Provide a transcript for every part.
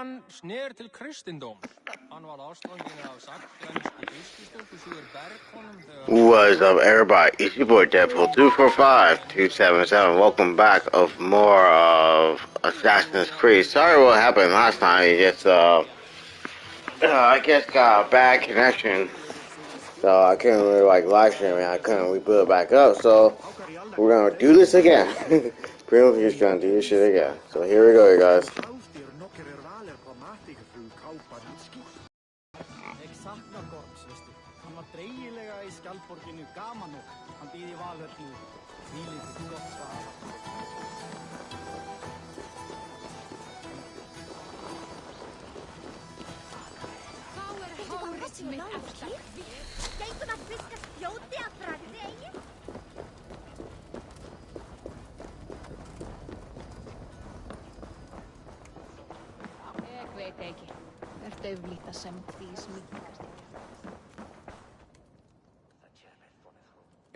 hann sner til kristindóms. Hann var ástfanginn af saklensku fiskistúlku suður bergkonum þegar... What's up, everybody? It's your boy Deadpool 245-277. Welcome back of more of Assassin's Creed. Sorry what happened last time. It just I guess got a bad connection, so I couldn't really live stream it. I couldn't reboot it back up. So we're gonna do this again. Pretty much just gonna do this shit again. So here we go, you guys.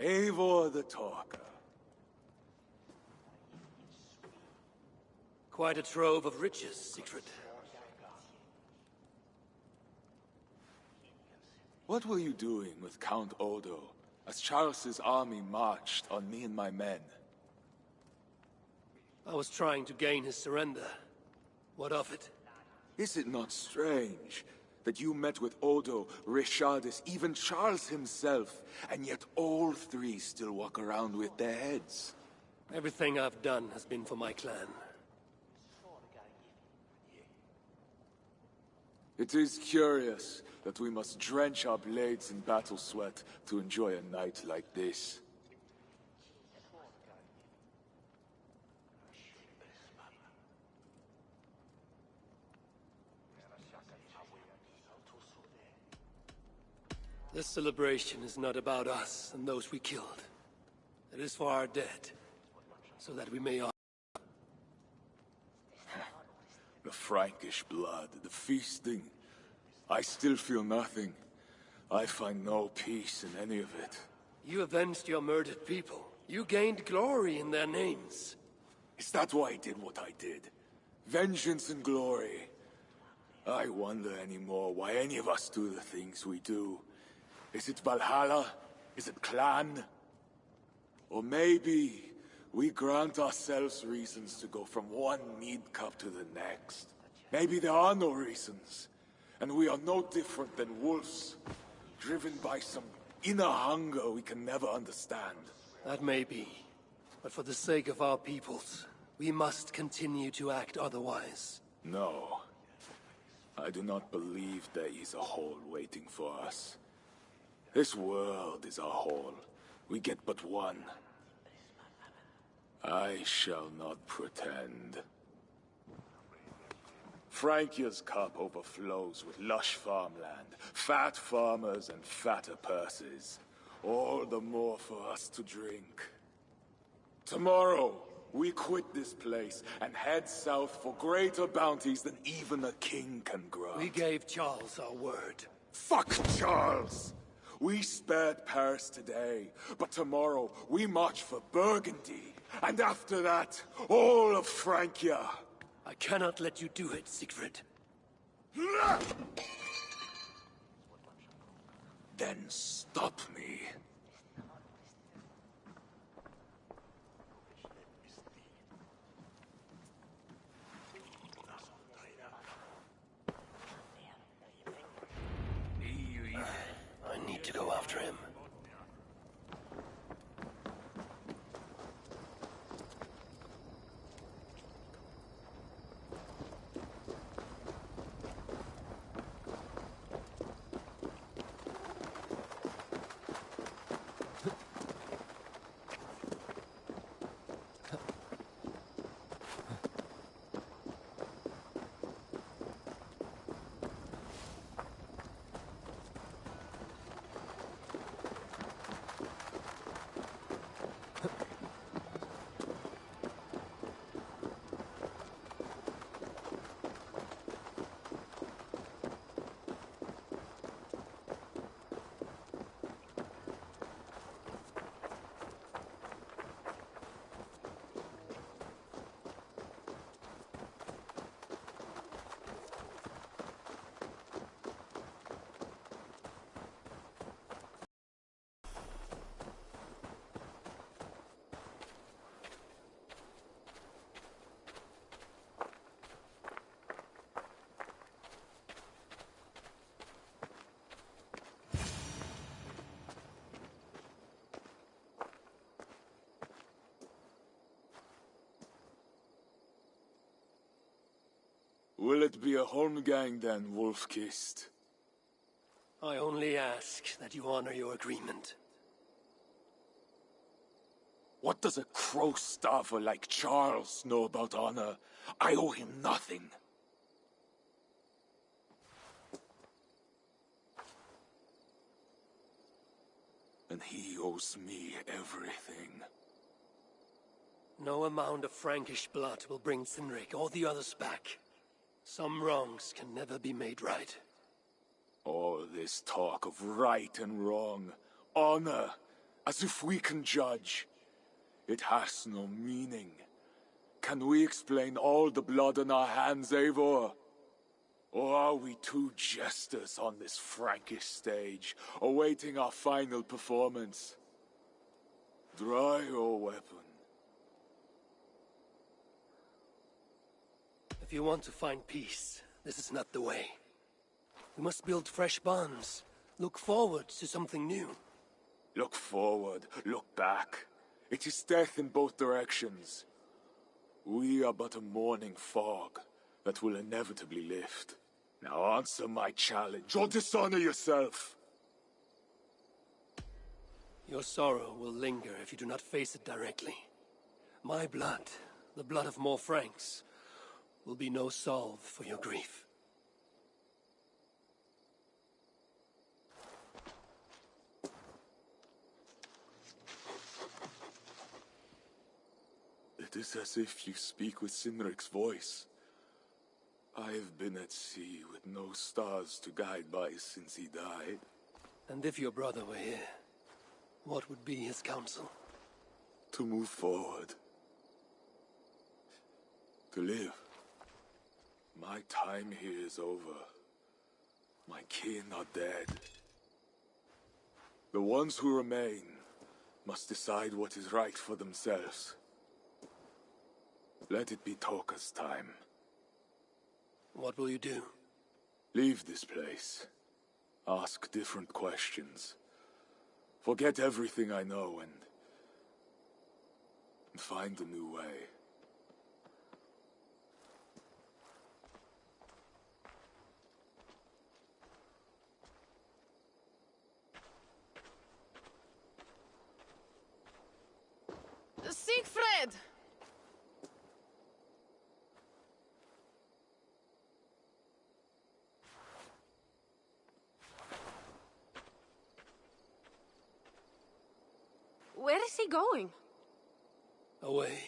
Eivor the Talker. Quite a trove of riches, Siegfried. What were you doing with Count Odo as Charles's army marched on me and my men? I was trying to gain his surrender. What of it? Is it not strange that you met with Odo, Richardus, even Charles himself, and yet all three still walk around with their heads? Everything I've done has been for my clan. It is curious that we must drench our blades in battle sweat to enjoy a night like this. This celebration is not about us and those we killed. It is for our dead, so that we may honor the Frankish blood, the feasting. I still feel nothing. I find no peace in any of it. You avenged your murdered people. You gained glory in their names. Is that why I did what I did? Vengeance and glory. I wonder anymore why any of us do the things we do. Is it Valhalla? Is it clan? Or maybe we grant ourselves reasons to go from one mead cup to the next. Maybe there are no reasons, and we are no different than wolves, driven by some inner hunger we can never understand. That may be, but for the sake of our peoples, we must continue to act otherwise. No. I do not believe there is a hole waiting for us. This world is our hole. We get but one. I shall not pretend. Frankia's cup overflows with lush farmland, fat farmers and fatter purses. All the more for us to drink. Tomorrow, we quit this place and head south for greater bounties than even a king can grant. We gave Charles our word. Fuck Charles! We spared Paris today, but tomorrow we march for Burgundy. And after that, all of Francia. I cannot let you do it, Siegfried. Then stop me. I need to go after him. it be a Holmgang then, Wolf-Kissed? I only ask that you honor your agreement. What does a crow-starver like Charles know about honor? I owe him nothing. And he owes me everything. No amount of Frankish blood will bring Cynric or the others back. Some wrongs can never be made right. All this talk of right and wrong, honor, as if we can judge. It has no meaning. Can we explain all the blood on our hands, Eivor? Or are we two jesters on this Frankish stage, awaiting our final performance? Draw your weapon. If you want to find peace, this is not the way. We must build fresh bonds. Look forward to something new. Look forward, look back. It is death in both directions. We are but a morning fog that will inevitably lift. Now answer my challenge, or dishonor yourself! Your sorrow will linger if you do not face it directly. My blood, the blood of more Franks, will be no salve for your grief. It is as if you speak with Cynric's voice. I have been at sea with no stars to guide by since he died. And if your brother were here, what would be his counsel? To move forward. To live. My time here is over. My kin are dead. The ones who remain must decide what is right for themselves. Let it be Toka's time. What will you do? Leave this place. Ask different questions. Forget everything I know and find a new way. Siegfried! Where is he going? Away.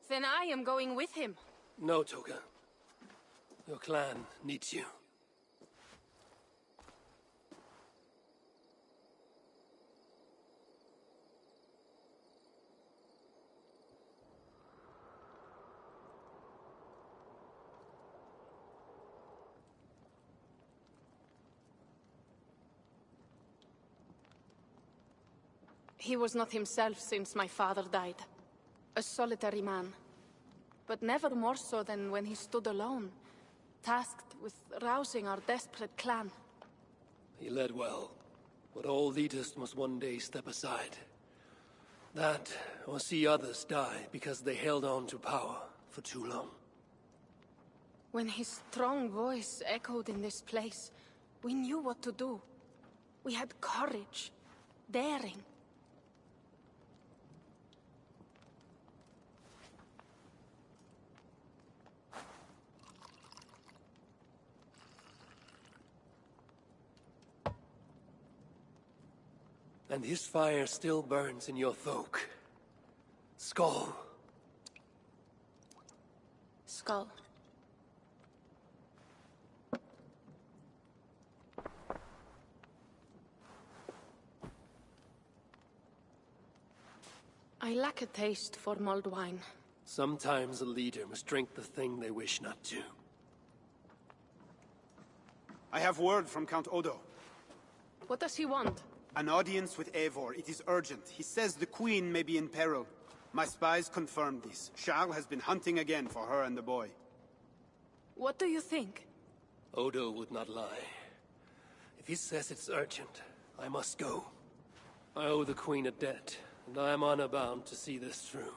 Then I am going with him. No, Toka. Your clan needs you. He was not himself since my father died. A solitary man. But never more so than when he stood alone, tasked with rousing our desperate clan. He led well, but all leaders must one day step aside. That, or see others die because they held on to power for too long. When his strong voice echoed in this place, we knew what to do. We had courage, daring. And his fire still burns in your thoque. Skull. Skull. I lack a taste for mulled wine. Sometimes a leader must drink the thing they wish not to. I have word from Count Odo. What does he want? An audience with Eivor. It is urgent. He says the Queen may be in peril. My spies confirmed this. Charles has been hunting again for her and the boy. What do you think? Odo would not lie. If he says it's urgent, I must go. I owe the Queen a debt, and I am honor-bound to see this through.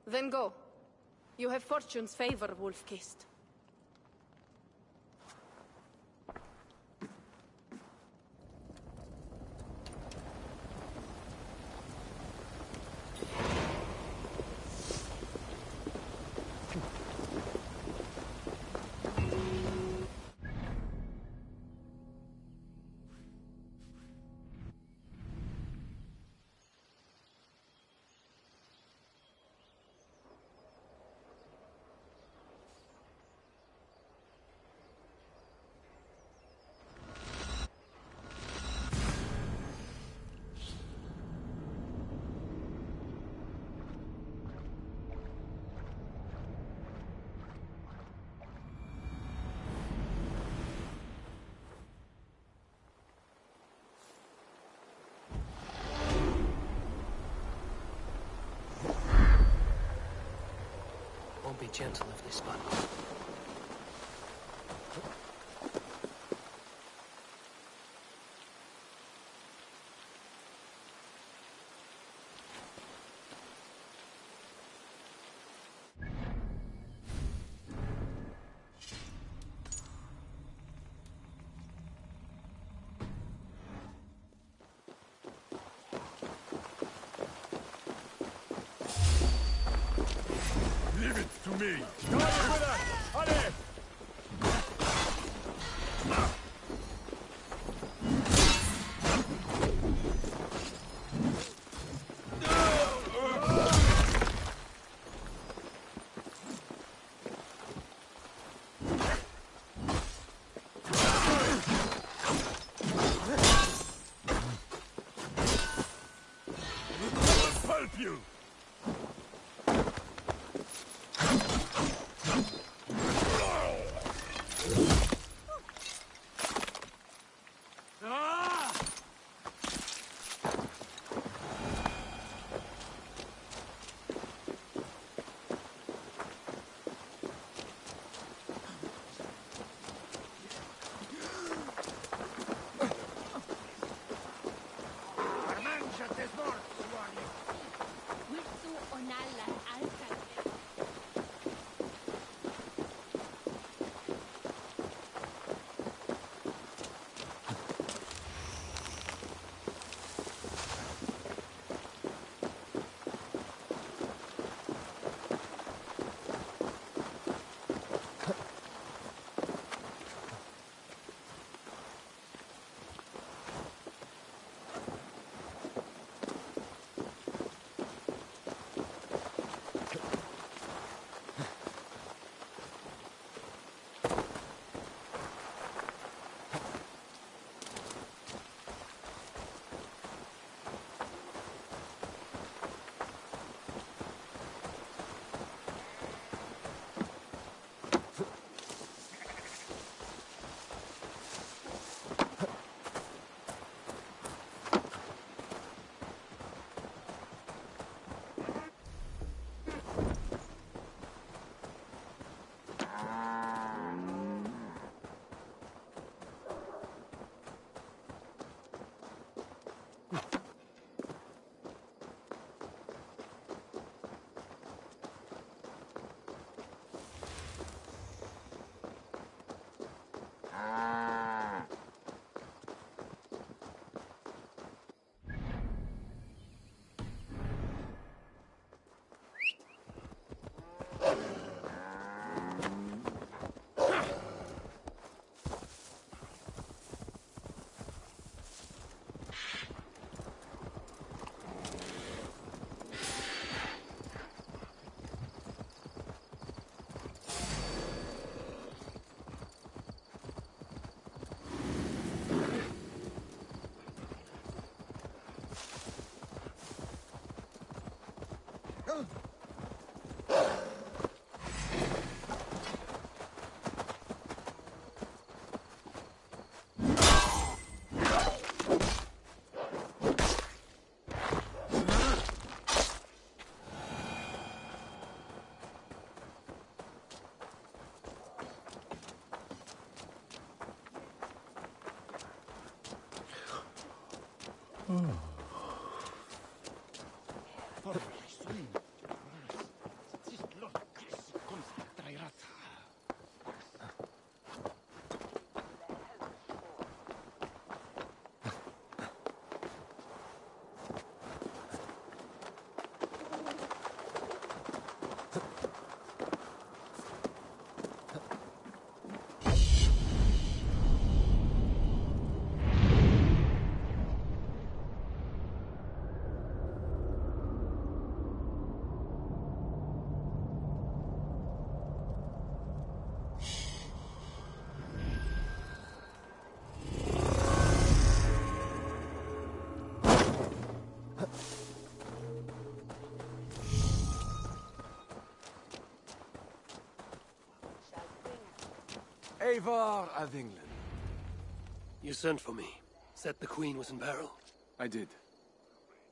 Then go. You have fortune's favor, Wolf-Kissed. be gentle if they spot. Leave it to me! Guard with us! Allez! Help you! Eivor of England. You sent for me. Said the Queen was in peril. I did.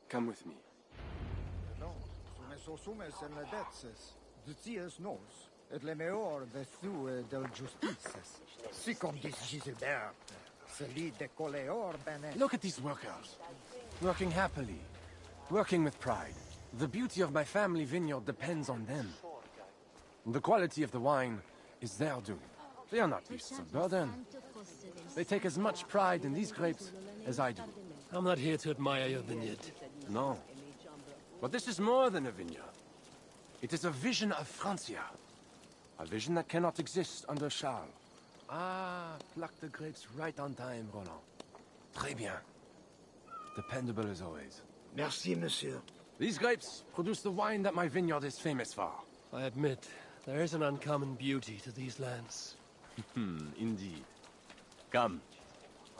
Come with me. Tiers nos, et le meilleur vertu del justices. Si comme dis Gisibert, celui de coleor bene. Look at these workers. Working happily. Working with pride. The beauty of my family vineyard depends on them. The quality of the wine is their doing. They are not beasts of burden. They take as much pride in these grapes as I do. I'm not here to admire your vineyard. No. But this is more than a vineyard. It is a vision of Francia. A vision that cannot exist under Charles. Ah, pluck the grapes right on time, Roland. Très bien. Dependable as always. Merci, monsieur. These grapes produce the wine that my vineyard is famous for. I admit, there is an uncommon beauty to these lands. Indeed. Come.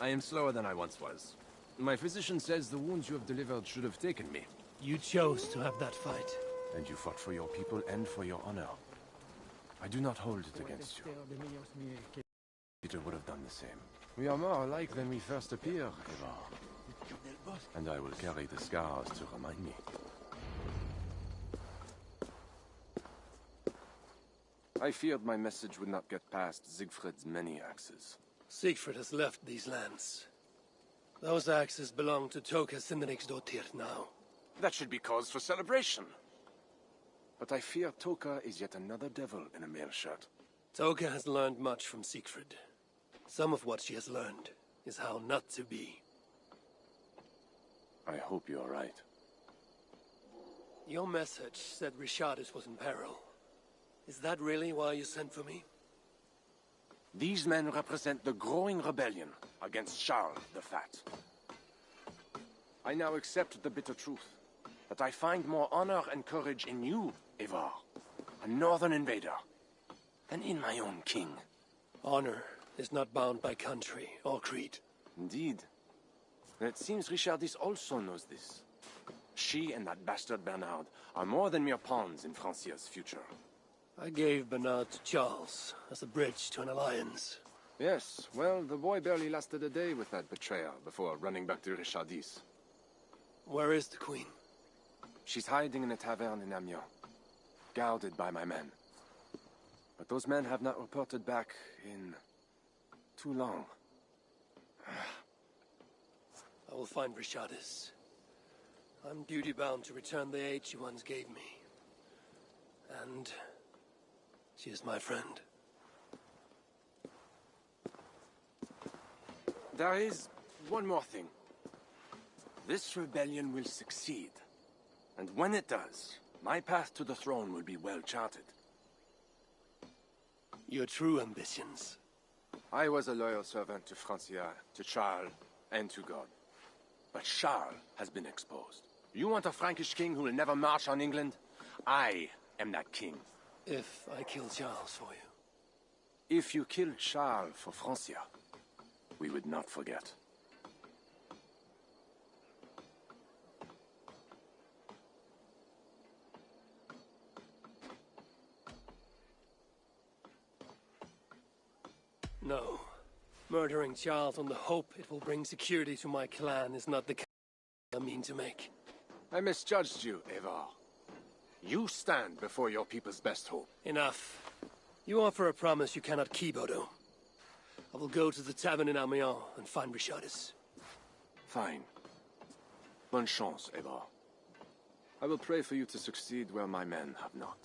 I am slower than I once was. My physician says the wounds you have delivered should have taken me. You chose to have that fight. And you fought for your people and for your honor. I do not hold it against you. Peter would have done the same. We are more alike than we first appear, Evar. And I will carry the scars to remind me. I feared my message would not get past Siegfried's many axes. Siegfried has left these lands. Those axes belong to Toka Sindriksdottir now. That should be cause for celebration. But I fear Toka is yet another devil in a mail shirt. Toka has learned much from Siegfried. Some of what she has learned is how not to be. I hope you are right. Your message said Richardis was in peril. Is that really why you sent for me? These men represent the growing rebellion against Charles the Fat. I now accept the bitter truth that I find more honor and courage in you, Evar, a northern invader, than in my own king. Honor is not bound by country or creed. Indeed. And it seems Richardis also knows this. She and that bastard Bernard are more than mere pawns in Francia's future. I gave Bernard to Charles as a bridge to an alliance. Yes, well, the boy barely lasted a day with that betrayer before running back to Richardis. Where is the Queen? She's hiding in a tavern in Amiens, guarded by my men. But those men have not reported back in too long. I will find Richardis. I'm duty-bound to return the aid she once gave me. And she is my friend. There is one more thing. This rebellion will succeed. And when it does, my path to the throne will be well charted. Your true ambitions. I was a loyal servant to Francia, to Charles, and to God. But Charles has been exposed. You want a Frankish king who will never march on England? I am that king. If I kill Charles for you. If you killed Charles for Francia, we would not forget. No. Murdering Charles on the hope it will bring security to my clan is not the kind I mean to make. I misjudged you, Evar. You stand before your people's best hope. Enough. You offer a promise you cannot keep, Odo. I will go to the tavern in Amiens and find Richardis. Fine. Bonne chance, Evar. I will pray for you to succeed where my men have not.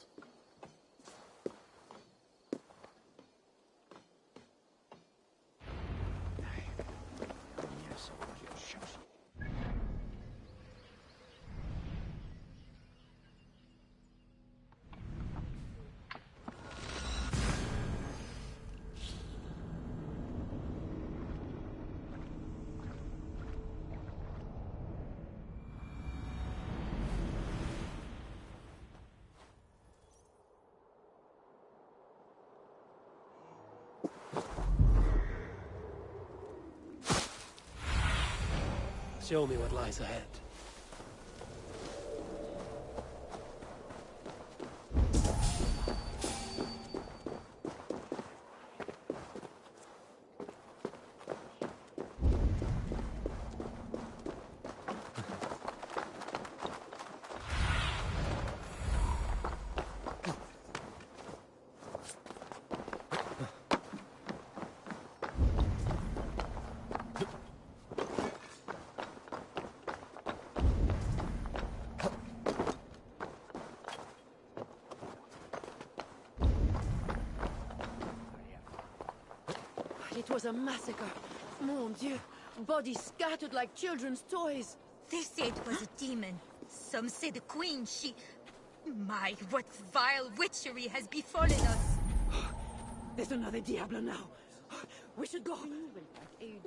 Show me what lies ahead. It was a massacre. Mon Dieu. Bodies scattered like children's toys. They say it was a demon. Some say the queen, she... My, what vile witchery has befallen us. There's another Diablo now. We should go. These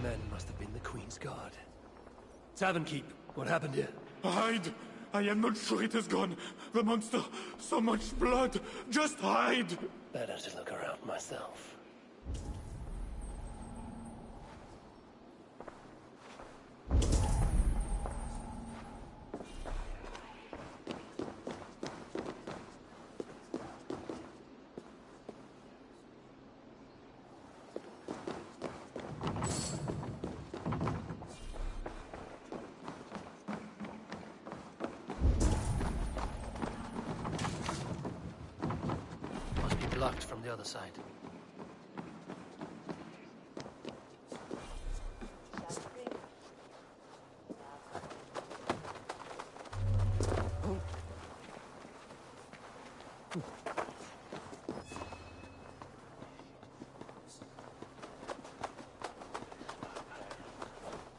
men must have been the Queen's guard. Tavern Keep, what happened here? Hide! I am not sure it has gone. The monster, so much blood. Just hide! Better to look around myself. Must be blocked from the other side.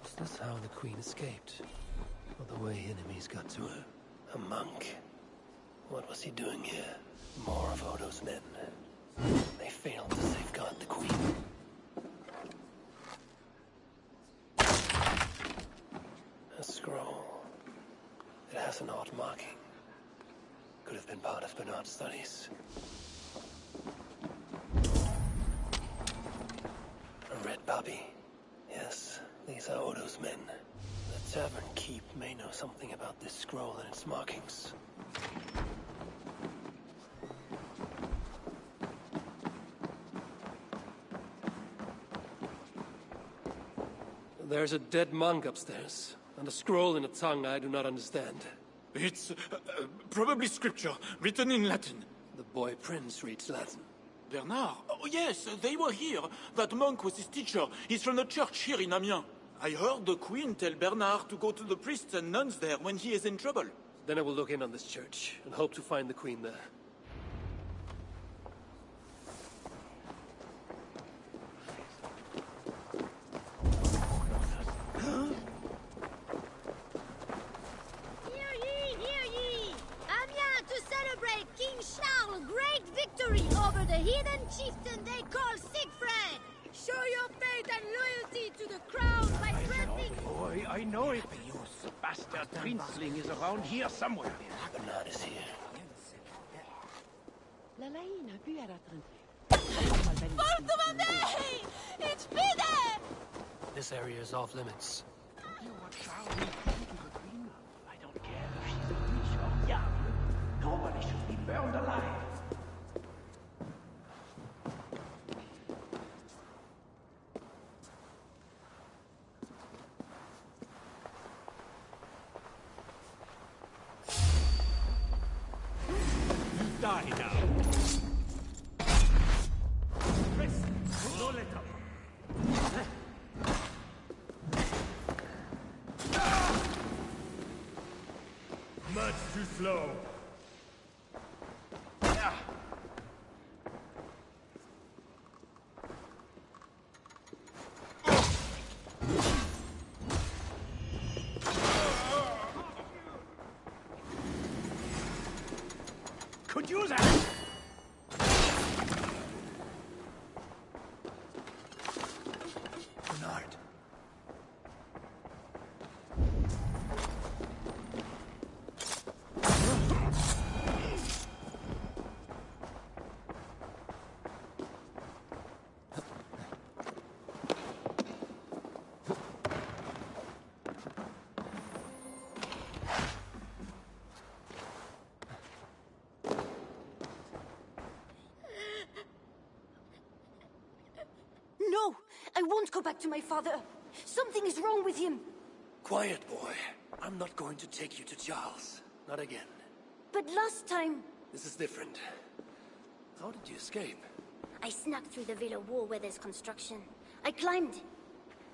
Is this how the Queen escaped? Or the way enemies got to her? A monk. What was he doing here? More of Odo's men. They failed to safeguard the Queen. A scroll. It has an odd marking. Could have been part of Bernard's studies. A red puppy. Yes, these are Odo's men. The Tavern Keep may know something about this scroll and its markings. There's a dead monk upstairs, and a scroll in a tongue I do not understand. It's probably scripture, written in Latin. The boy prince reads Latin. Bernard? Oh, yes, they were here. That monk was his teacher. He's from the church here in Amiens. I heard the queen tell Bernard to go to the priests and nuns there when he is in trouble. Then I will look in on this church, and hope to find the Queen there. Hear ye, hear ye! Amiens to celebrate King Charles' great victory over the heathen chieftain they call Siegfried! Show your faith and loyalty to the crown by threatening... Boy, I know it. You bastard princeling is around here somewhere. Bernard is here. It's Peter! This area is off limits. You what Charles will do to the queen? I don't care if she's a witch or young. Nobody should be burned alive. Die now. Rest. No let up. Much too slow. Could use that. Bernard. No! I won't go back to my father! Something is wrong with him! Quiet, boy. I'm not going to take you to Charles. Not again. But last time... This is different. How did you escape? I snuck through the villa wall where there's construction. I climbed.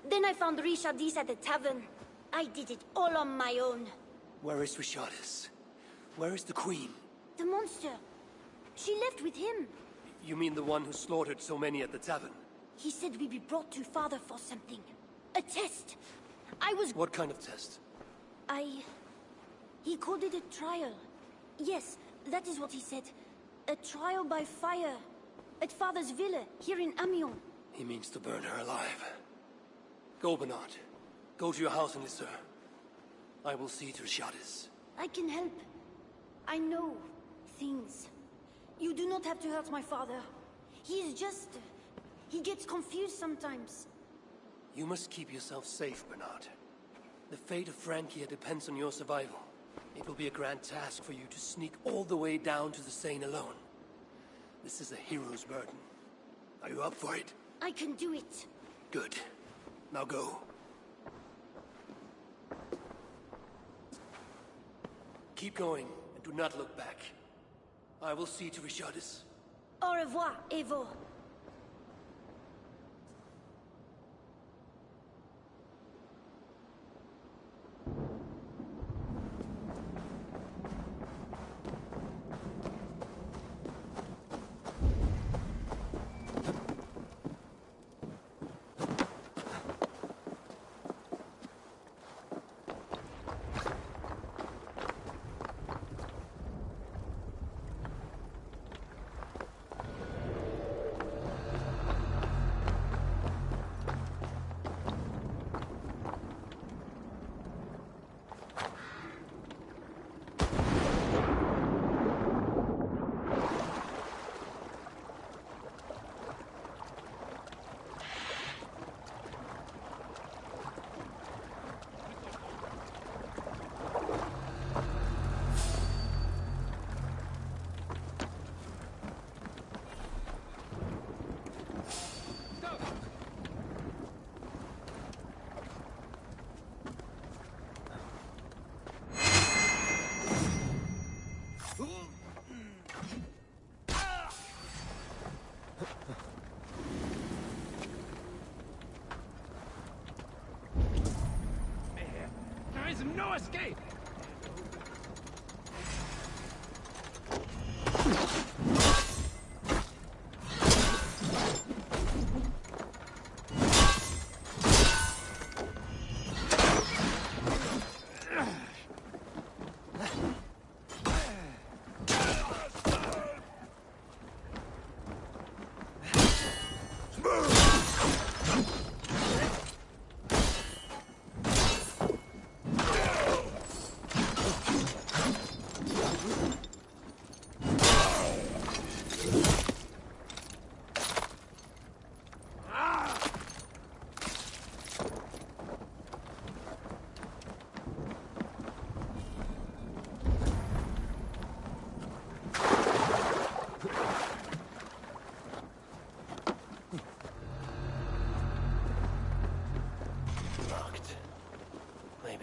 Then I found Richardis at the tavern. I did it all on my own. Where is Richardis? Where is the Queen? The monster. She left with him. You mean the one who slaughtered so many at the tavern? He said we'd be brought to father for something. A test. I was... What kind of test? He called it a trial. Yes, that is what he said. A trial by fire. At father's villa, here in Amiens. He means to burn her alive. Go, Bernard. Go to your house in Lisseur. I will see to Shadis. I can help. I know things. You do not have to hurt my father. He is just... he gets confused sometimes. You must keep yourself safe, Bernard. The fate of Frankia depends on your survival. It will be a grand task for you to sneak all the way down to the Seine alone. This is a hero's burden. Are you up for it? I can do it. Good. Now go. Keep going, and do not look back. I will see to Richardis. Au revoir, Evo. No escape!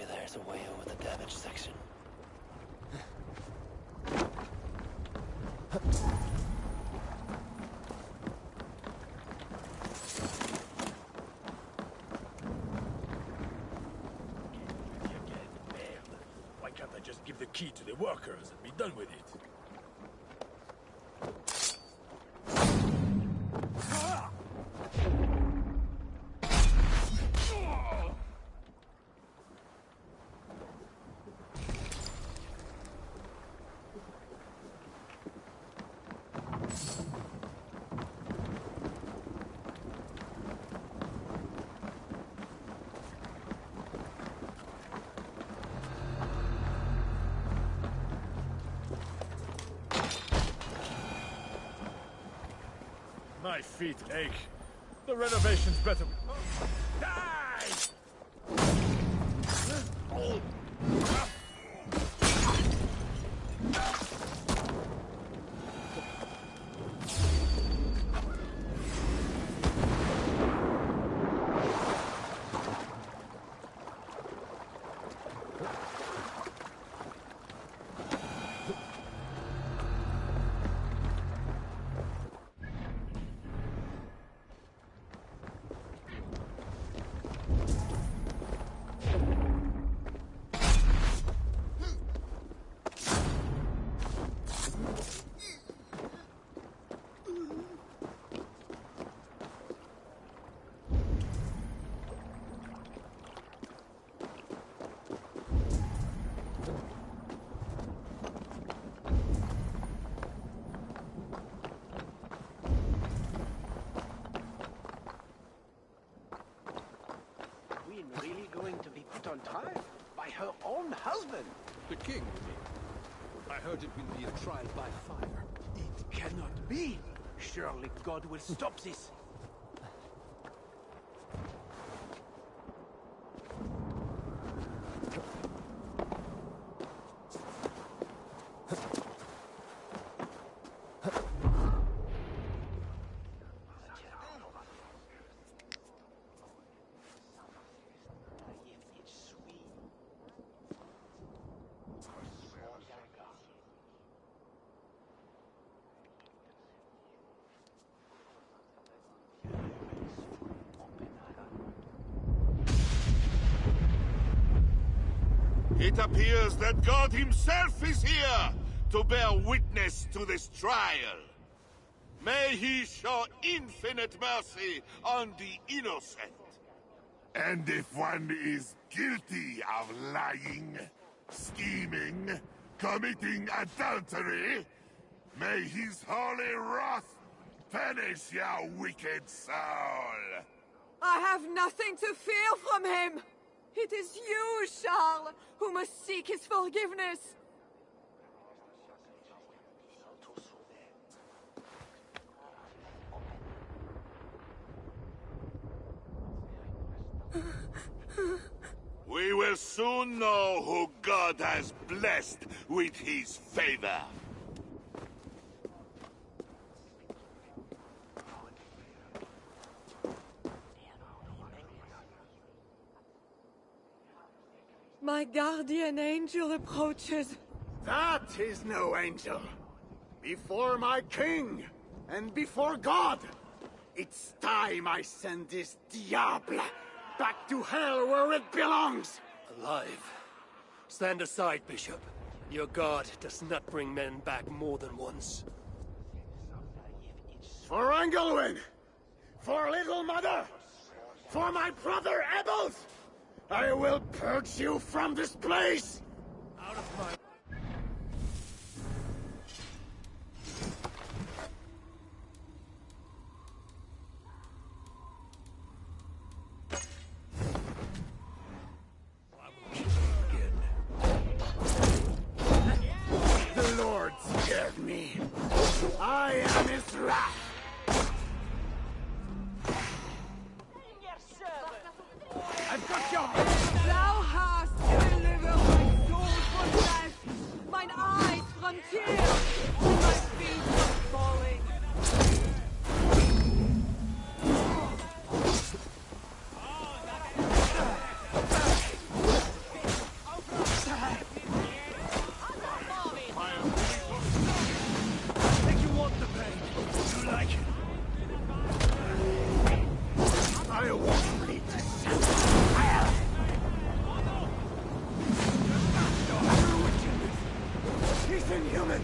There's a way over the damaged section. Why can't I just give the key to the workers and be done with it? My feet ache. The renovation's better. Die! really going to be put on trial by her own husband? The king, you mean? I heard it will be a trial by fire. It cannot be. Surely God will stop this. It appears that God himself is here to bear witness to this trial. May he show infinite mercy on the innocent. And if one is guilty of lying, scheming, committing adultery, may his holy wrath punish your wicked soul. I have nothing to fear from him! It is you, Charles, who must seek his forgiveness! We will soon know who God has blessed with his favor. My guardian angel approaches. That is no angel. Before my king, and before God, it's time I send this diable back to hell where it belongs. Alive. Stand aside, Bishop. Your God does not bring men back more than once. For Engelwin! For Little Mother! For my brother Ebels! I will purge you from this place! Out of my... The Lord scared me. I am his wrath. I've got your head. Thou hast delivered my soul from death, mine eyes from tears, and my feet from falling. I think you want the pain. You like it. I won't lead to hell. He's inhuman.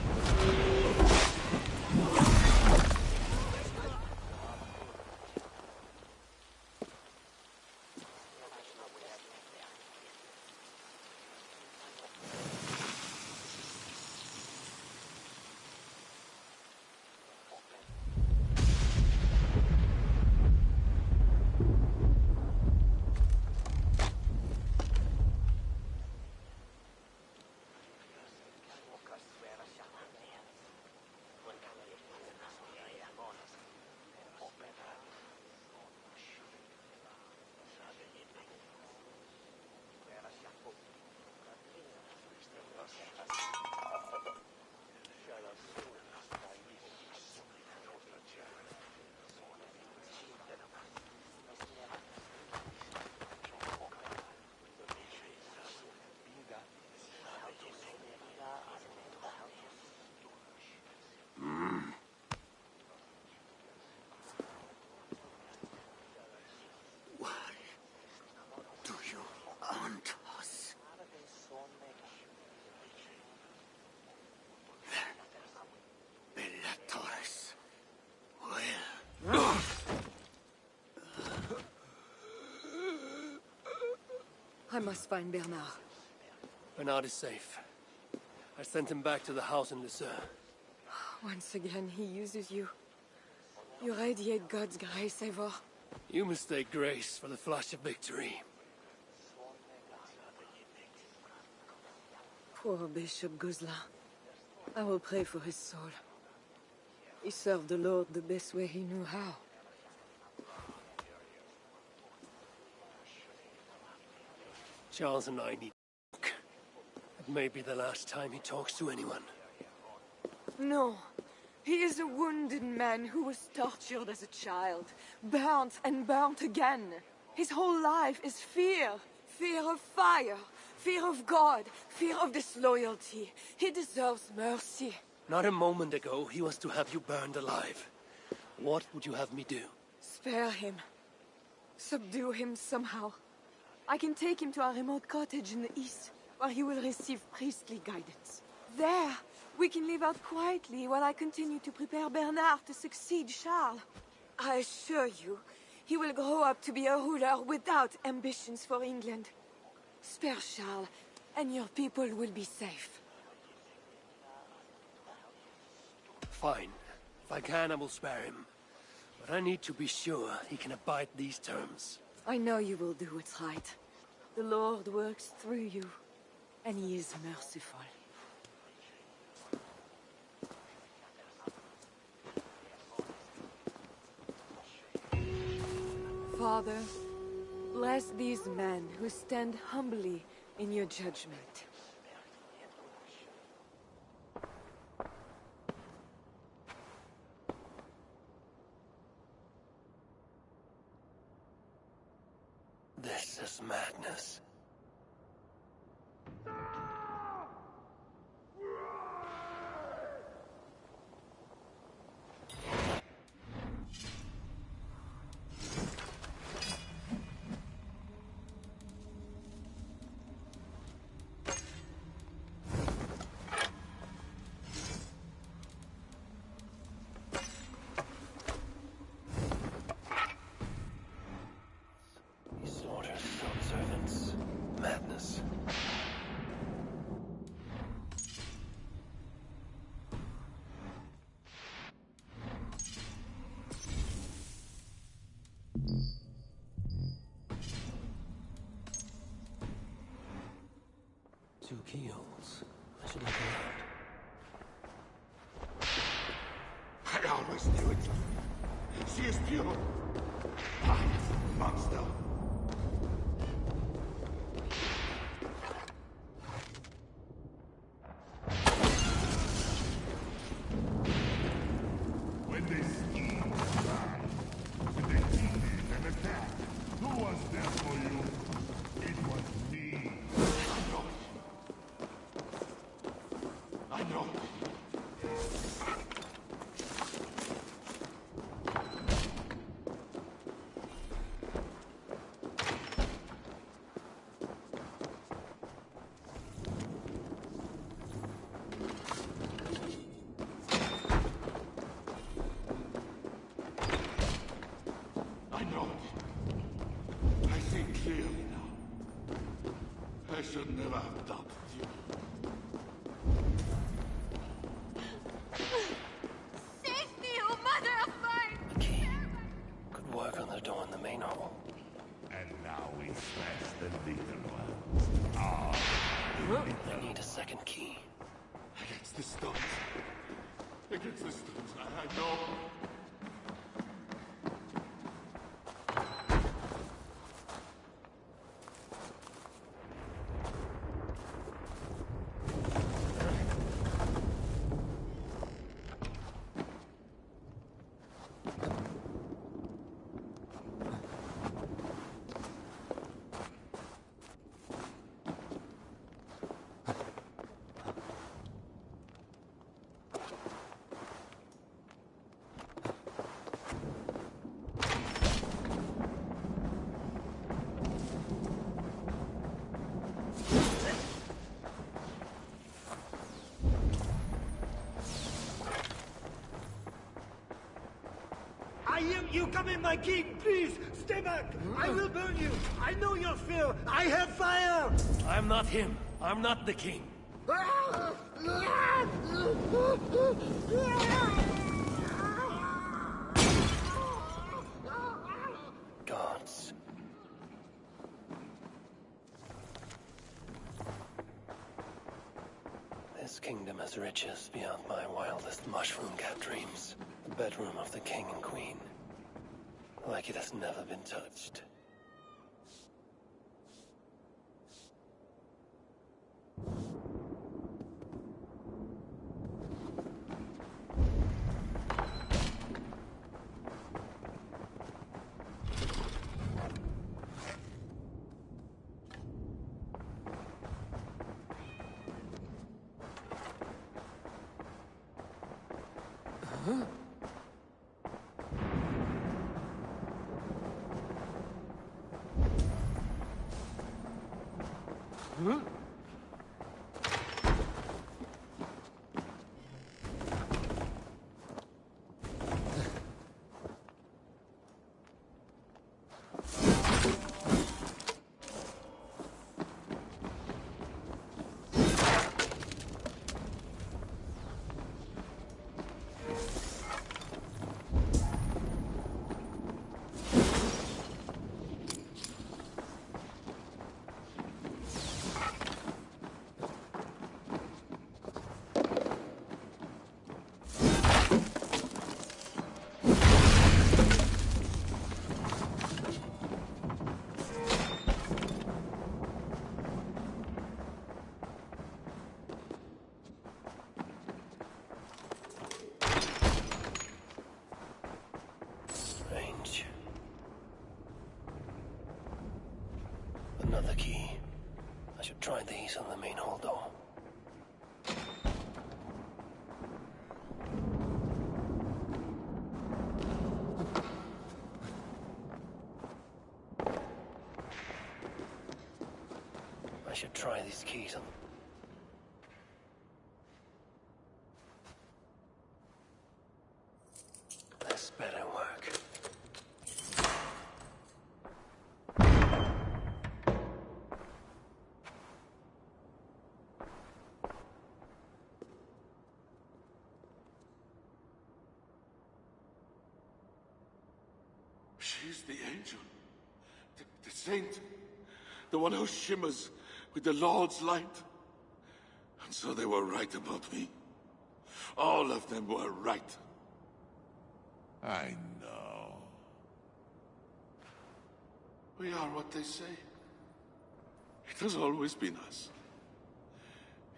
I must find Bernard. Bernard is safe. I sent him back to the house in Lucerne. Once again, he uses you. You radiate God's grace, Eivor. You mistake grace for the flash of victory. Poor Bishop Guzla. I will pray for his soul. He served the Lord the best way he knew how. Charles and I need to talk. It may be the last time he talks to anyone. No. He is a wounded man who was tortured as a child, burnt and burnt again. His whole life is fear. Fear of fire, fear of God, fear of disloyalty. He deserves mercy. Not a moment ago, he was to have you burned alive. What would you have me do? Spare him. Subdue him somehow. I can take him to a remote cottage in the east, where he will receive priestly guidance. There, we can live out quietly while I continue to prepare Bernard to succeed Charles. I assure you, he will grow up to be a ruler without ambitions for England. Spare Charles, and your people will be safe. Fine. If I can, I will spare him. But I need to be sure he can abide these terms. I know you will do what's right. The Lord works through you, and he is merciful. Father, bless these men who stand humbly in your judgment. This is madness. He slaughters his own servants. Madness. Two keyholes. I should look around. I always knew it. She is pure. Monster. When they schemed, when they cheated and attacked, who was there for you? It was me. I know. I know it. I see clearly now. I should never have doubted you. Save me, oh mother of mine! The key could work on the door in the main hall. And now we smash the little one. Ah, I need a second key. against the stones. Against the stones, I know. I hear you coming, my king! Please, stay back! I will burn you! I know your fear! I have fire! I'm not him. I'm not the king. Gods. This kingdom has riches beyond my wildest mushroom-capped dreams. The bedroom of the king and queen. Like it has never been touched. Another key. I should try these on the main hall door. I should try these keys on... This better work. She's the angel. The saint. The one who shimmers with the Lord's light. And so they were right about me. All of them were right. I know. We are what they say. It has always been us.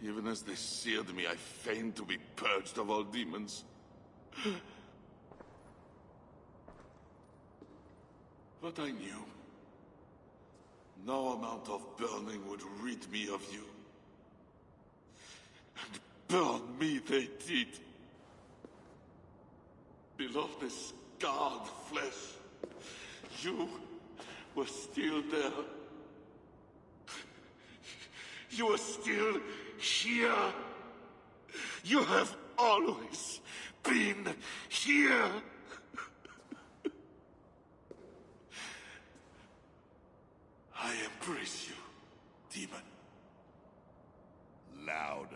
Even as they seared me, I feigned to be purged of all demons. But I knew. No amount of burning would rid me of you. And burn me they did. Below the scarred flesh, you were still there. You are still here. You have always been here. I embrace you, demon. Louder.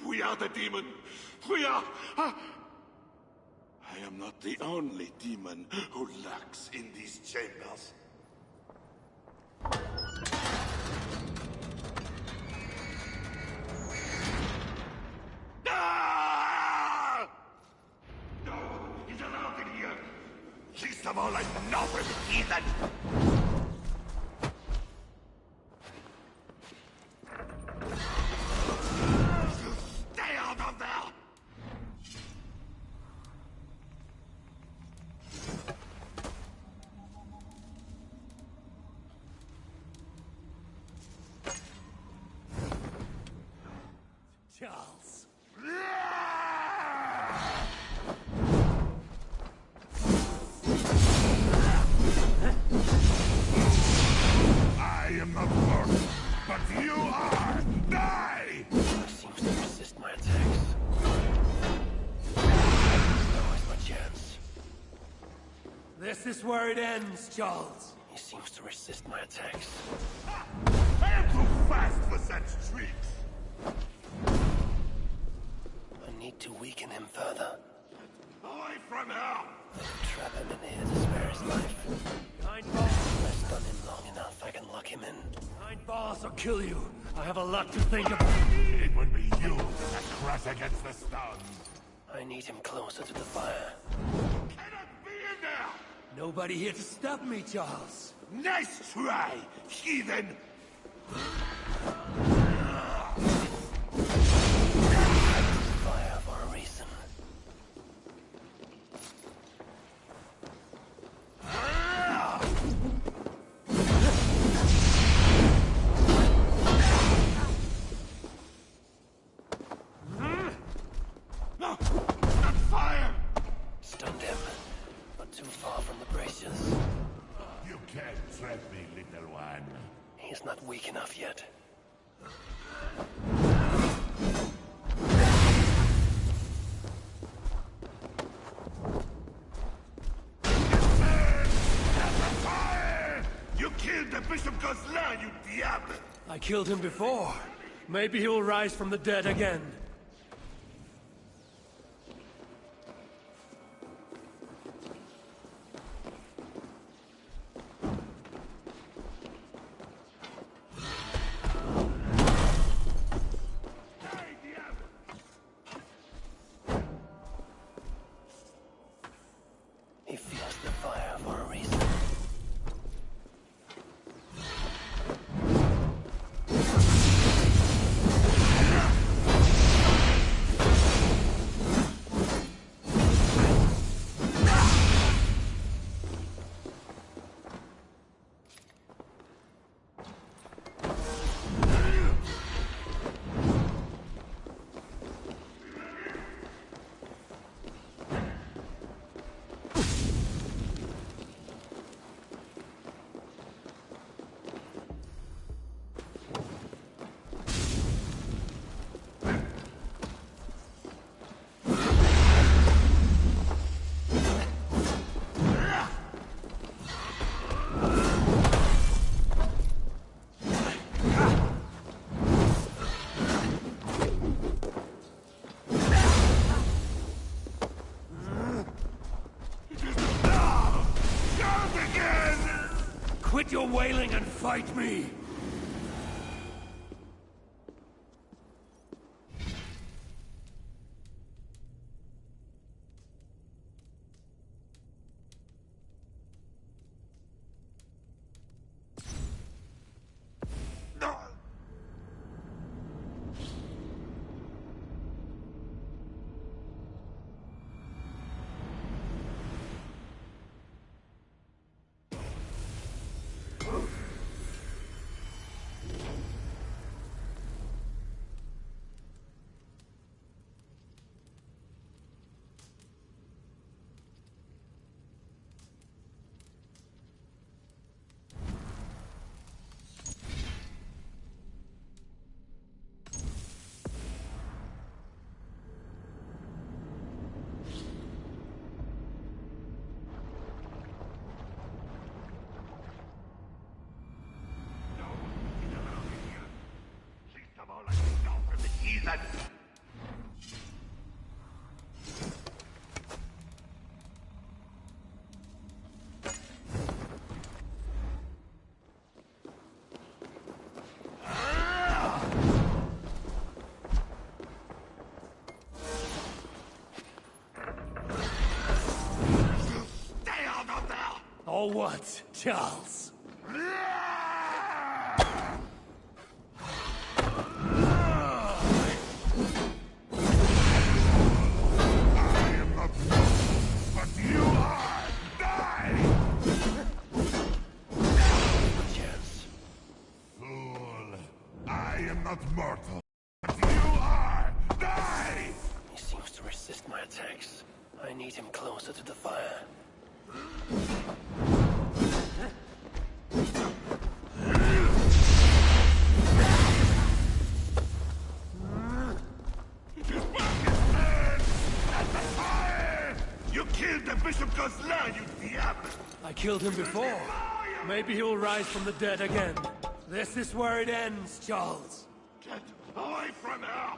We are the demon. We are... I am not the only demon who lurks in these chambers. Ah! No one is allowed in here. Least of all, I'm not a heathen. Stay out of there! Charles. I am not first, but you are! Die! He seems to resist my attacks. Now is my chance. This is where it ends, Charles. He seems to resist my attacks. I am too fast for such tricks. I need to weaken him further. Away from her! Trap him in here to spare his life. Behind If I stun him long enough, I can lock him in. Behind boss or kill you. I have a lot to think about. It would be you that crush against the stone. I need him closer to the fire. Cannot be in there! Nobody here to stop me, Charles. Nice try, heathen! Fire for a reason. No! Not fire! Stunned him, but too far from the braziers. You can't trap me, little one. He's not weak enough yet. You killed the Bishop Gosselin, you diable! I killed him before. Maybe he will rise from the dead again. He feels the fire for a reason. Quit your wailing and fight me! Or what, Charles? Mortal. But you are! Die! He seems to resist my attacks. I need him closer to the fire. You killed the Bishop Gosselin, you diable! I killed him before. Maybe he'll rise from the dead again. This is where it ends, Charles. Get away from her!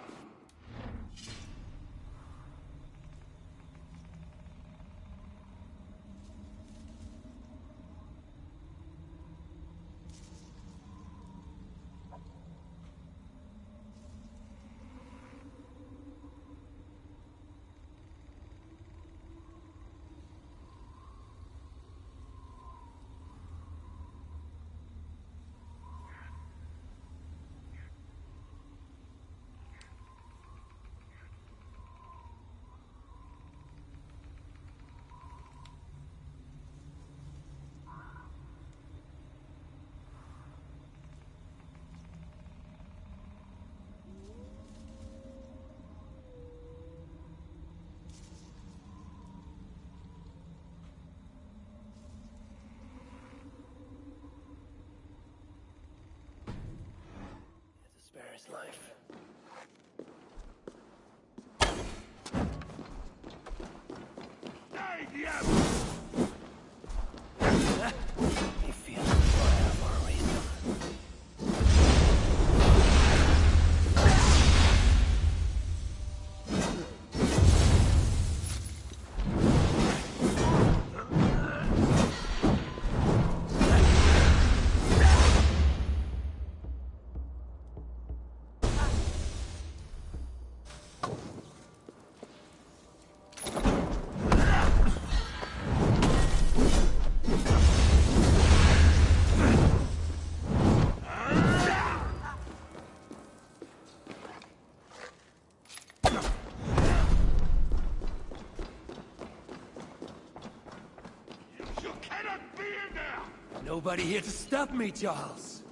nobody here to stop me, Charles.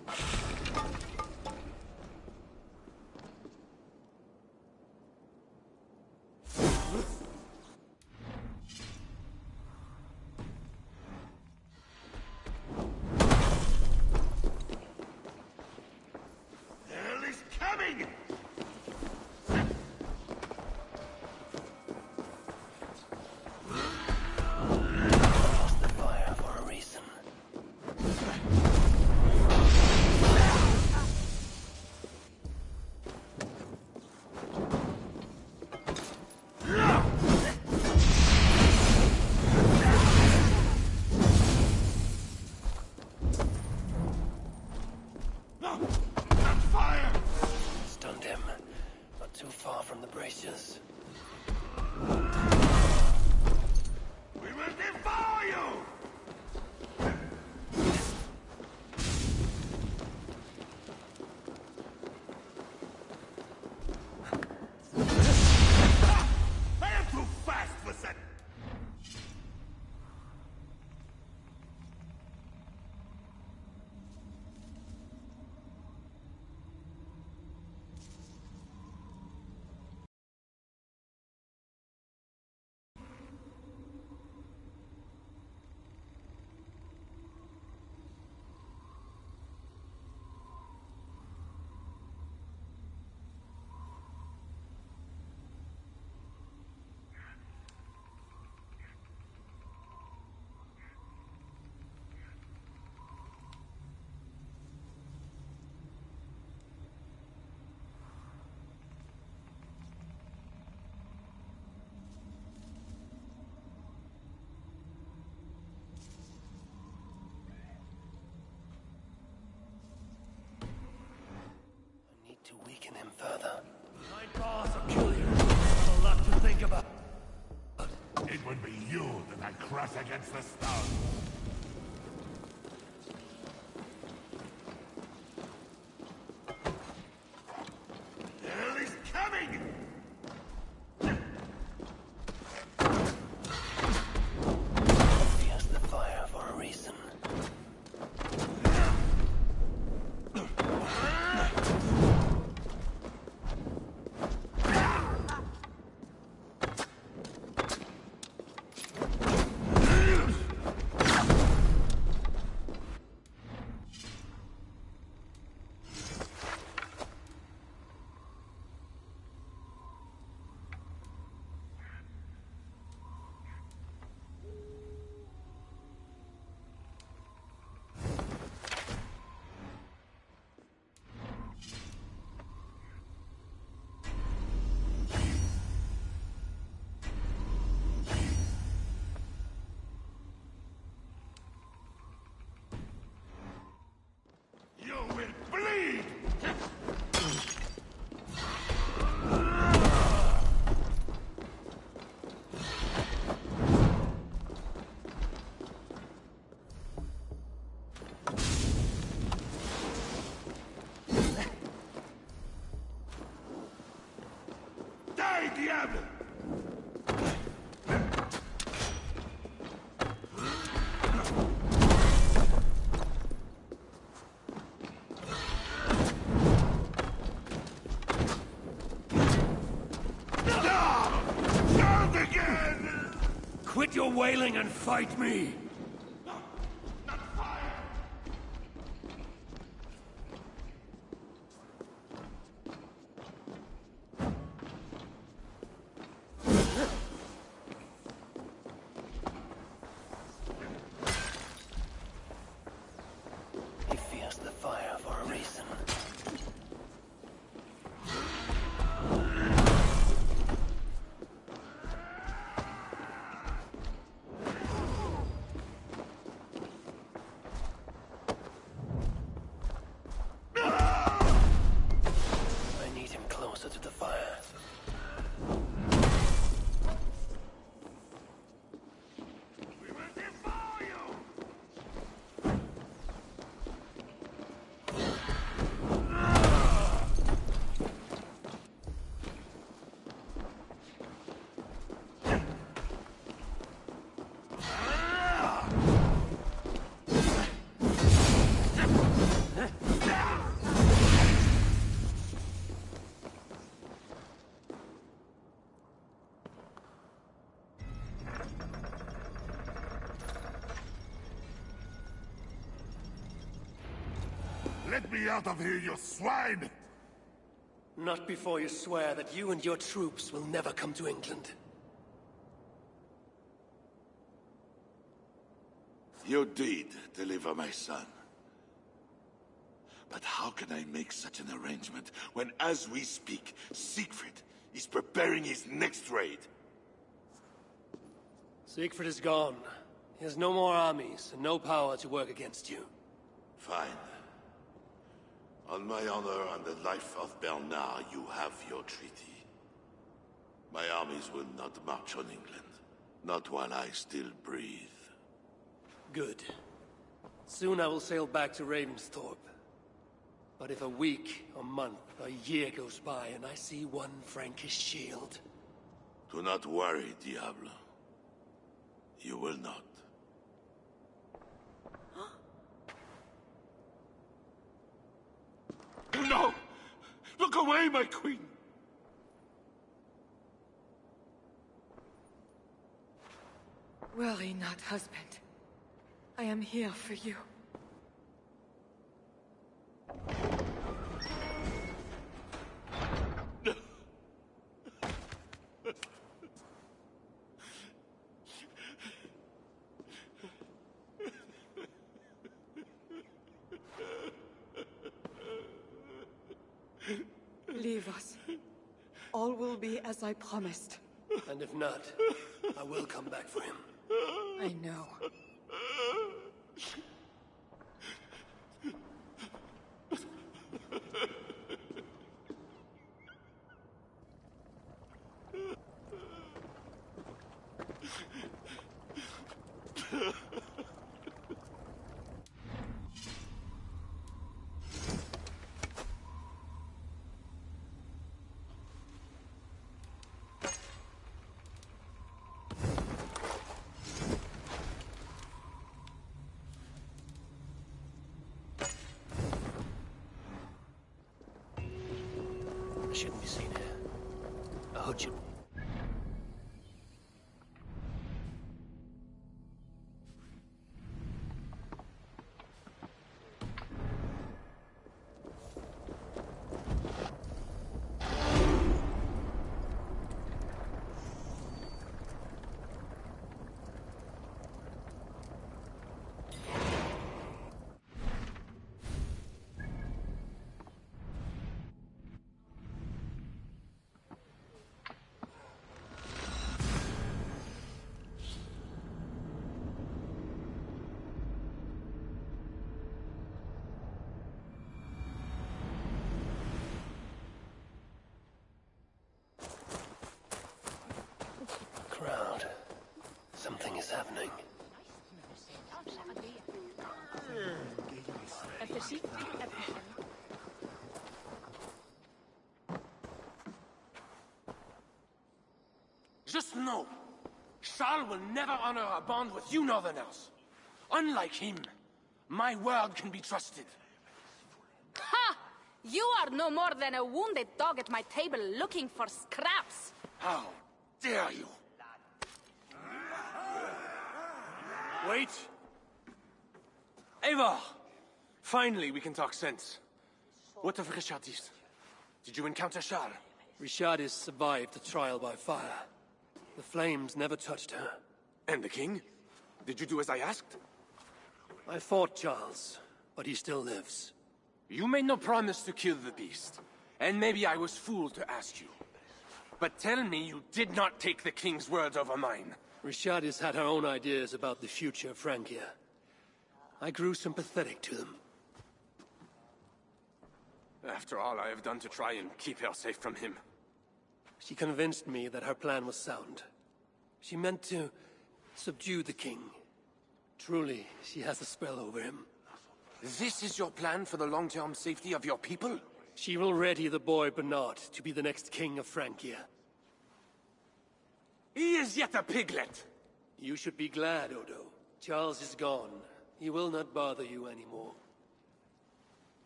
Hell is coming! Lost the fire for a reason. That fire! Stunned him. Not too far from the braziers. We will devour you! I am too fast for that! I need to weaken him further. My boss will kill you. Have a lot to think about. It would be you that I crush against the stone. Hell is coming! Fears the fire for a reason. You will bleed! Die, diable! Not again! Quit your wailing and fight me! Not fire! He fears the fire for a reason. Let me out of here, you swine! Not before you swear that you and your troops will never come to England. You did deliver my son. But how can I make such an arrangement when, as we speak, Siegfried is preparing his next raid? Siegfried is gone. He has no more armies and no power to work against you. Fine. On my honor and the life of Bernard, you have your treaty. My armies will not march on England. Not while I still breathe. Good. Soon I will sail back to Ravensthorpe. But if a week, a month, a year goes by and I see one Frankish shield... Do not worry, Diablo. You will not. No! Look away, my queen! Worry not, husband. I am here for you. Leave us. All will be as I promised. And if not, I will come back for him. I know. I shouldn't be seen here. I hood you. Crowd. Something is happening. Just know, Charles will never honor a bond with you Northerners. Unlike him, my word can be trusted. Ha! You are no more than a wounded dog at my table looking for scraps. How dare you? Wait. Eivor! Finally, we can talk sense. What of Richardis? Did you encounter Charles? Richardis survived the trial by fire. The flames never touched her. And the king? Did you do as I asked? I fought Charles, but he still lives. You made no promise to kill the beast. And maybe I was fooled to ask you. But tell me you did not take the king's word over mine. Richardis had her own ideas about the future of Francia. I grew sympathetic to them. After all I have done to try and keep her safe from him. She convinced me that her plan was sound. She meant to subdue the king. Truly, she has a spell over him. This is your plan for the long-term safety of your people? She will ready the boy Bernard to be the next king of Francia. He is yet a piglet! You should be glad, Odo. Charles is gone. He will not bother you anymore.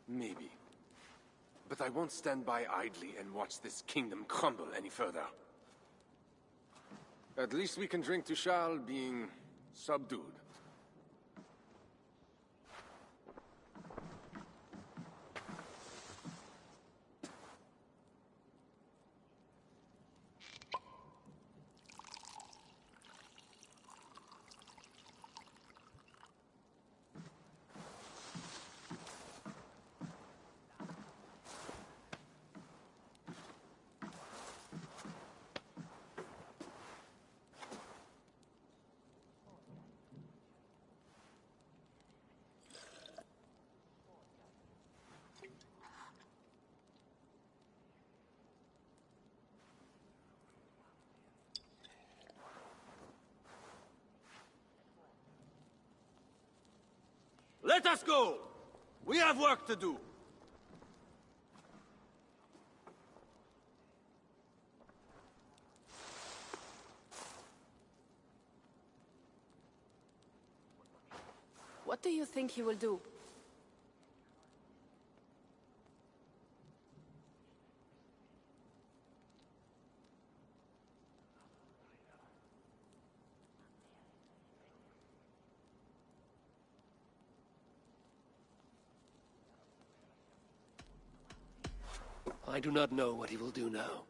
Maybe. But I won't stand by idly and watch this kingdom crumble any further. At least we can drink to Charles being subdued. Let us go! We have work to do. What do you think he will do? I do not know what he will do now.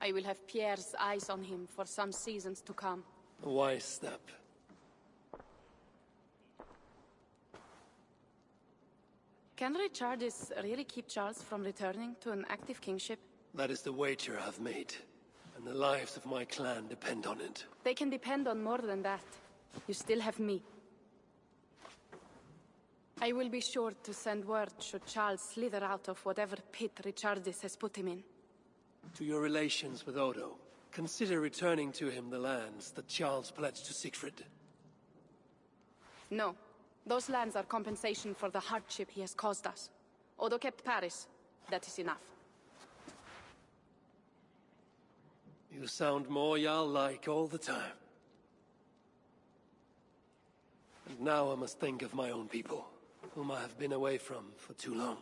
I will have Pierre's eyes on him for some seasons to come. A wise step. Can Richardis really keep Charles from returning to an active kingship? That is the wager I've made, and the lives of my clan depend on it. They can depend on more than that. You still have me. I will be sure to send word should Charles slither out of whatever pit Richardis has put him in. To your relations with Odo, consider returning to him the lands that Charles pledged to Siegfried. No. Those lands are compensation for the hardship he has caused us. Odo kept Paris. That is enough. You sound more Jarl-like all the time. And now I must think of my own people, whom I have been away from for too long.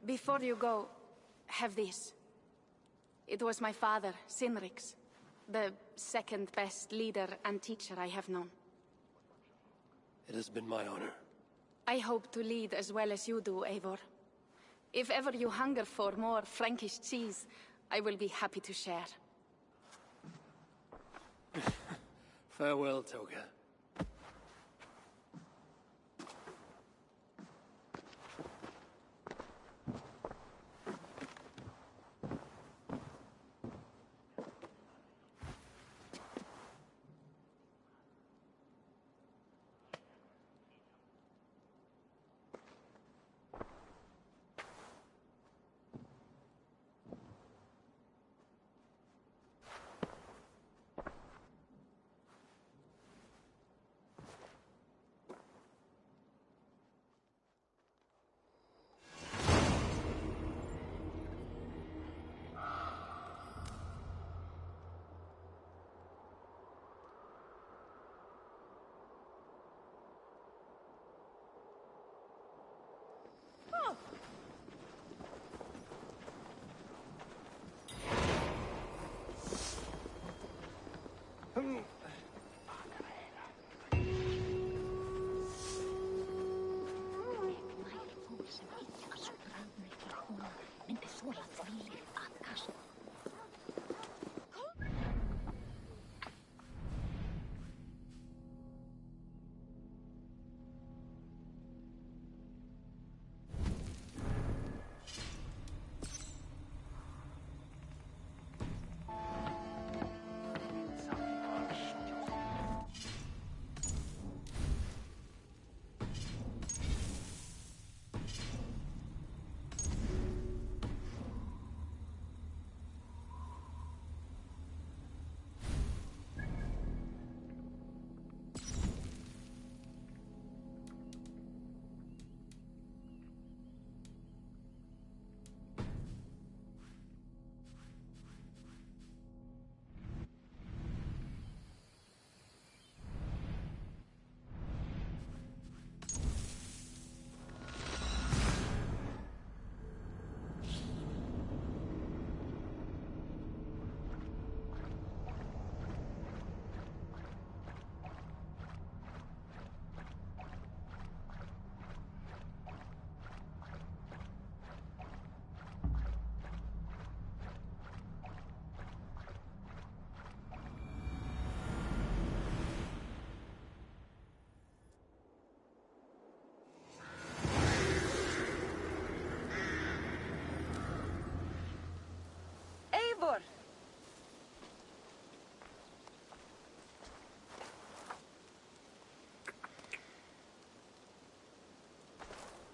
Before you go, have this. It was my father, Sinrik's, the second best leader and teacher I have known. It has been my honor. I hope to lead as well as you do, Eivor. If ever you hunger for more Frankish cheese, I will be happy to share. Farewell, Toga.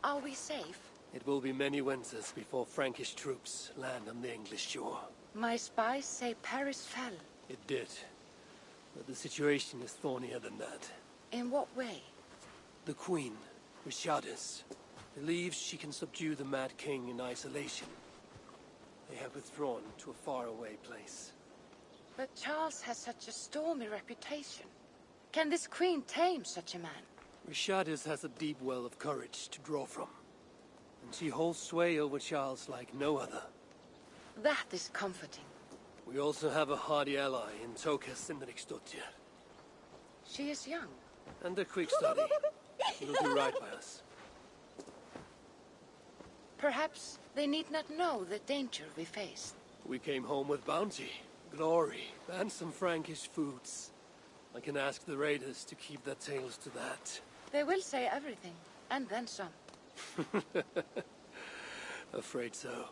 Are we safe? It will be many winters before Frankish troops land on the English shore. My spies say Paris fell. It did. But the situation is thornier than that. In what way? The Queen, Richardis, believes she can subdue the Mad King in isolation. They have withdrawn to a faraway place. But Charles has such a stormy reputation. Can this queen tame such a man? Richardis has a deep well of courage to draw from. And she holds sway over Charles like no other. That is comforting. We also have a hardy ally in Tokas Indriksdottir. She is young. And a quick study. She will do right by us. Perhaps they need not know the danger we face. We came home with bounty, glory, and some Frankish foods. I can ask the raiders to keep their tails to that. They will say everything, and then some. Afraid so.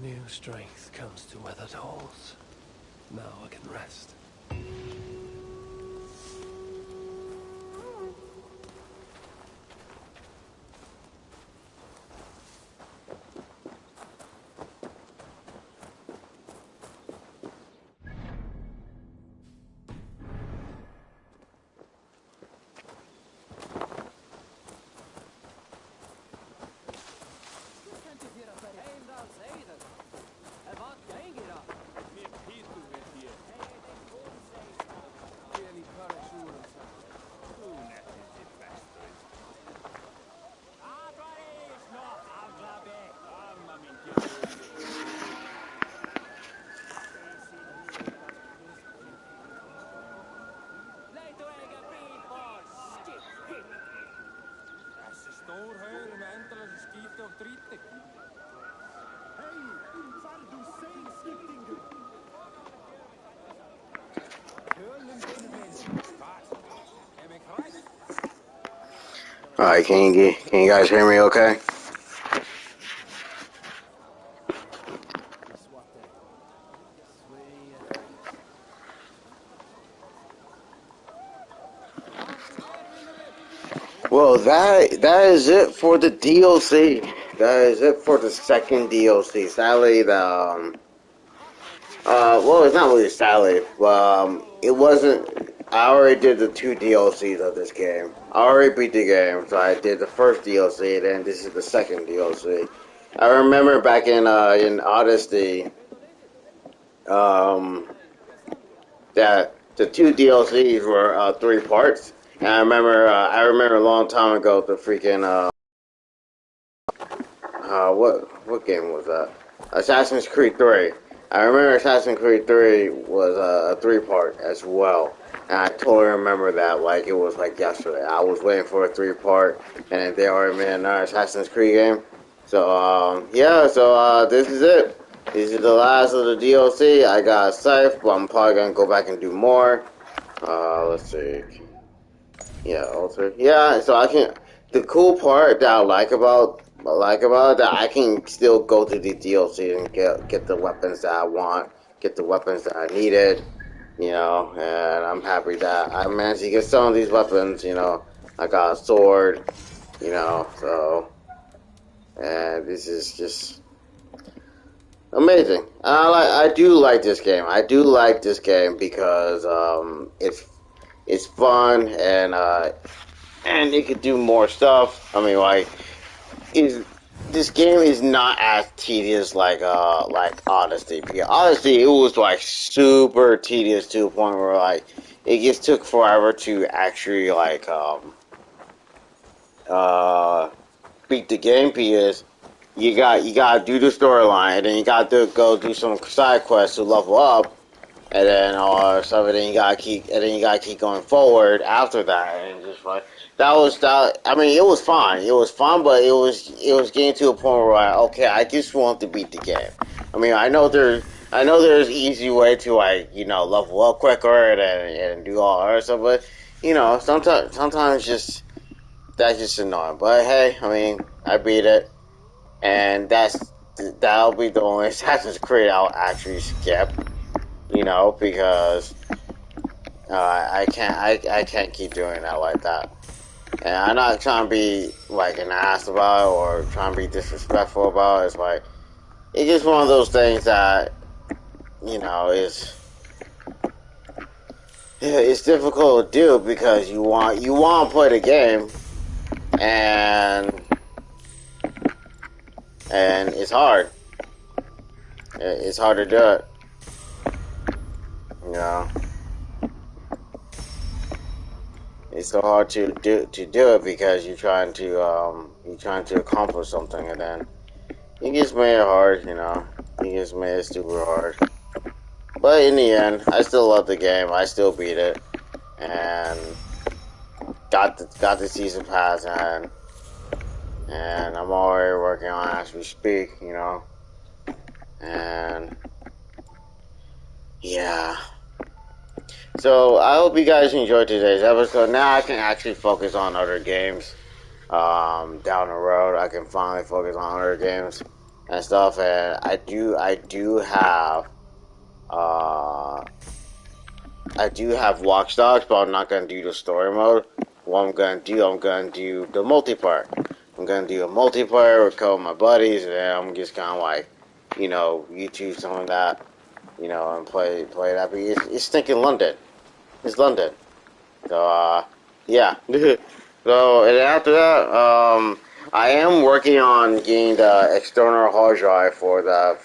New strength comes to weathered halls. Now I can rest. Alright, can you guys hear me okay? Well, that is it for the DLC. That is it for the second DLC. Sadly, well, it's not really sadly, but it wasn't. I already did the 2 DLCs of this game. I already beat the game, so I did the first DLC, and then this is the second DLC. I remember back in Odyssey, that the 2 DLCs were 3 parts. And I remember a long time ago the freaking what game was that? Assassin's Creed 3. I remember Assassin's Creed 3 was a 3-part as well. And I totally remember that like it was like yesterday. I was waiting for a 3-part, and they already made another Assassin's Creed game. So yeah, so this is it. This is the last of the DLC. I got Scythe, but I'm probably gonna go back and do more. Let's see. Yeah, alter. Yeah, so I can. The cool part that I like about it, that I can still go to the DLC and get the weapons that I want, get the weapons that I needed, you know. And I'm happy that I managed to get some of these weapons. You know, I got a sword, you know. So, and this is just amazing. I do like this game. I do like this game because it's fun and it could do more stuff. I mean, like, this game is not as tedious like Odyssey. Because Odyssey, it was like super tedious to a point where like it just took forever to actually like beat the game because you gotta do the storyline, and then you got to go do some side quests to level up. And then then you gotta keep going forward after that, and just like I mean, it was fun. It was fun, but it was getting to a point where okay, I just want to beat the game. I mean, I know there's easy way to like level up quicker and do all that stuff, but sometimes just that's just annoying. But hey, I mean, I beat it, and that's that'll be the only Assassin's Creed I'll actually skip. You know, because I can't keep doing that like that. And I'm not trying to be like an ass about it or trying to be disrespectful about it. It's like it's just one of those things that you know it's difficult to do because you want to play the game and it's hard. It's hard to do it. You know, it's so hard to do it because you're trying to accomplish something, and then it gets made hard. You know, it gets made super hard. But in the end, I still love the game. I still beat it, and got the season pass, and I'm already working on it as we speak. You know, and yeah. So I hope you guys enjoyed today's episode. Now I can actually focus on other games. Down the road, I can finally focus on other games and stuff. And I do have Watch Dogs, but I'm not gonna do the story mode. What I'm gonna do the multiplayer. I'm gonna do a multiplayer with a couple of my buddies, and then I'm just kind of like, you know, YouTube some of that, you know, and play that. But it's stinking London. It's London. So, yeah. So, and after that, I am working on getting the external hard drive for the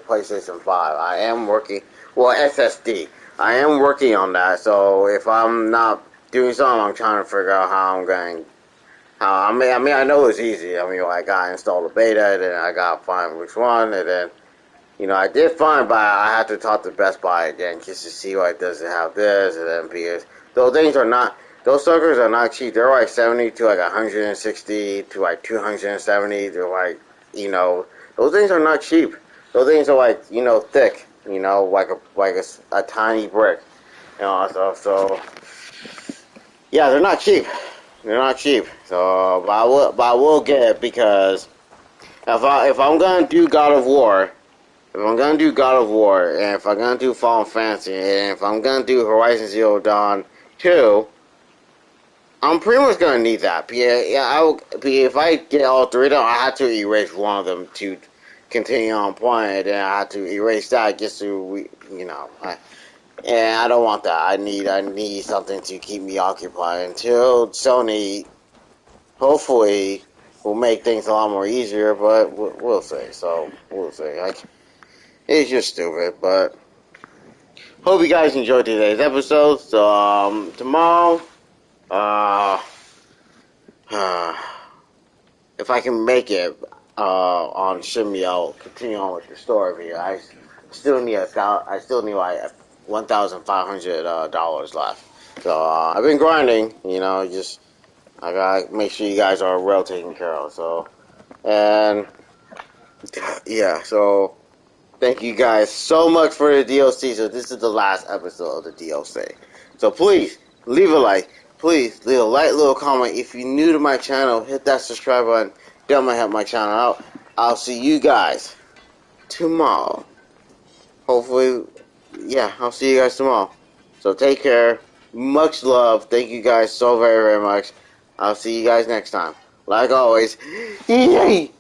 PlayStation 5. I am working, well, SSD. I am working on that. So, if I'm not doing something, I'm trying to figure out how I'm going. I mean, I know it's easy. I mean, I gotta install the beta, and then I gotta find which one, and then. You know, I did find, but I had to talk to Best Buy again just to see why it doesn't have this, and then because those suckers are not cheap. They're like 70 to like 160 to like 270. They're like, you know, those things are not cheap. Those things are like, you know, thick. You know, like a tiny brick. You know, so yeah, they're not cheap. They're not cheap. So, but I will get it because if I'm gonna do God of War. If I'm going to do God of War, and if I'm going to do Final Fantasy, and if I'm going to do Horizon Zero Dawn 2, I'm pretty much going to need that. If I get all three of them, I have to erase one of them to continue on playing, and then I have to erase that just to, you know, and I don't want that. I need something to keep me occupied until Sony, hopefully, will make things a lot more easier, but we'll see. So, we'll see. It's just stupid, but hope you guys enjoyed today's episode. So, tomorrow, if I can make it, on Shimmy, I'll continue on with the story video. I still need like $1,500 left. So, I've been grinding, you know, I gotta make sure you guys are well taken care of, so, and, yeah, so, thank you guys so much for the DLC. So this is the last episode of the DLC. So please, leave a like. Please, leave a light little comment. If you're new to my channel, hit that subscribe button. Definitely help my channel out. I'll see you guys tomorrow. Hopefully, yeah, I'll see you guys tomorrow. So take care. Much love. Thank you guys so very, very much. I'll see you guys next time. Like always, yay!